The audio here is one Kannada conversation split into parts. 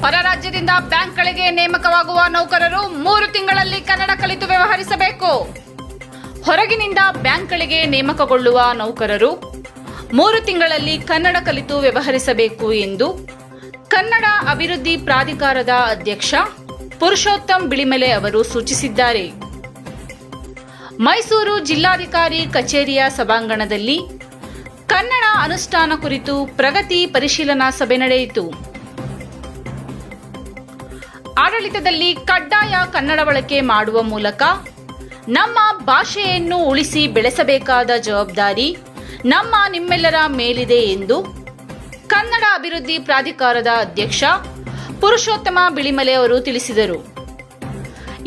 ಹೊರ ರಾಜ್ಯದಿಂದ ಬ್ಯಾಂಕ್ಗಳಿಗೆ ನೇಮಕವಾಗುವ ನೌಕರರು 3 ತಿಂಗಳಲ್ಲಿ ಕನ್ನಡ ಕಲಿತು ವ್ಯವಹರಿಸಬೇಕು. ಹೊರಗಿನಿಂದ ಬ್ಯಾಂಕ್ಗಳಿಗೆ ನೇಮಕಗೊಳ್ಳುವ ನೌಕರರು 3 ತಿಂಗಳಲ್ಲಿ ಕನ್ನಡ ಕಲಿತು ವ್ಯವಹರಿಸಬೇಕು ಎಂದು ಕನ್ನಡ ಅಭಿವೃದ್ಧಿ ಪ್ರಾಧಿಕಾರದ ಅಧ್ಯಕ್ಷ ಪುರುಷೋತ್ತಮ್ ಬಿಳಿಮಲೆ ಅವರು ಸೂಚಿಸಿದ್ದಾರೆ. ಮೈಸೂರು ಜಿಲ್ಲಾಧಿಕಾರಿ ಕಚೇರಿಯ ಸಭಾಂಗಣದಲ್ಲಿ ಕನ್ನಡ ಅನುಷ್ಠಾನ ಕುರಿತು ಪ್ರಗತಿ ಪರಿಶೀಲನಾ ಸಭೆ ನಡೆಯಿತು. ಆಡಳಿತದಲ್ಲಿ ಕಡ್ಡಾಯ ಕನ್ನಡ ಬಳಕೆ ಮಾಡುವ ಮೂಲಕ ನಮ್ಮ ಭಾಷೆಯನ್ನು ಉಳಿಸಿ ಬೆಳೆಸಬೇಕಾದ ಜವಾಬ್ದಾರಿ ನಿಮ್ಮೆಲ್ಲರ ಮೇಲಿದೆ ಎಂದು ಕನ್ನಡ ಅಭಿವೃದ್ಧಿ ಪ್ರಾಧಿಕಾರದ ಅಧ್ಯಕ್ಷ ಪುರುಷೋತ್ತಮ ಬಿಳಿಮಲೆ ಅವರು ತಿಳಿಸಿದರು.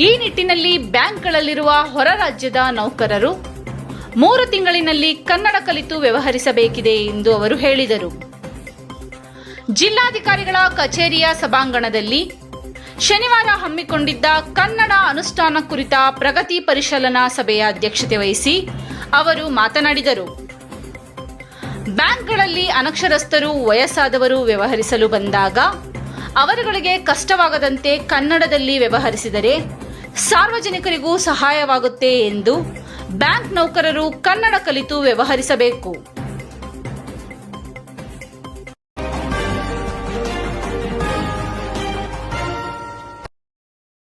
ಈ ನಿಟ್ಟಿನಲ್ಲಿ ಬ್ಯಾಂಕ್ಗಳಲ್ಲಿರುವ ಹೊರ ರಾಜ್ಯದ ನೌಕರರು 3 ತಿಂಗಳಿನಲ್ಲಿ ಕನ್ನಡ ಕಲಿತು ವ್ಯವಹರಿಸಬೇಕಿದೆ ಎಂದು ಅವರು ಹೇಳಿದರು. ಜಿಲ್ಲಾಧಿಕಾರಿಗಳ ಕಚೇರಿಯ ಸಭಾಂಗಣದಲ್ಲಿ ಶನಿವಾರ ಹಮ್ಮಿಕೊಂಡಿದ್ದ ಕನ್ನಡ ಅನುಷ್ಠಾನ ಕುರಿತ ಪ್ರಗತಿ ಪರಿಶೀಲನಾ ಸಭೆಯ ಅಧ್ಯಕ್ಷತೆ ವಹಿಸಿ ಅವರು ಮಾತನಾಡಿದರು. ಬ್ಯಾಂಕ್ಗಳಲ್ಲಿ ಅನಕ್ಷರಸ್ಥರು, ವಯಸ್ಸಾದವರು ವ್ಯವಹರಿಸಲು ಬಂದಾಗ ಅವರುಗಳಿಗೆ ಕಷ್ಟವಾಗದಂತೆ ಕನ್ನಡದಲ್ಲಿ ವ್ಯವಹರಿಸಿದರೆ ಸಾರ್ವಜನಿಕರಿಗೂ ಸಹಾಯವಾಗುತ್ತೆ ಎಂದು ಬ್ಯಾಂಕ್ ನೌಕರರು ಕನ್ನಡ ಕಲಿತು ವ್ಯವಹರಿಸಬೇಕು.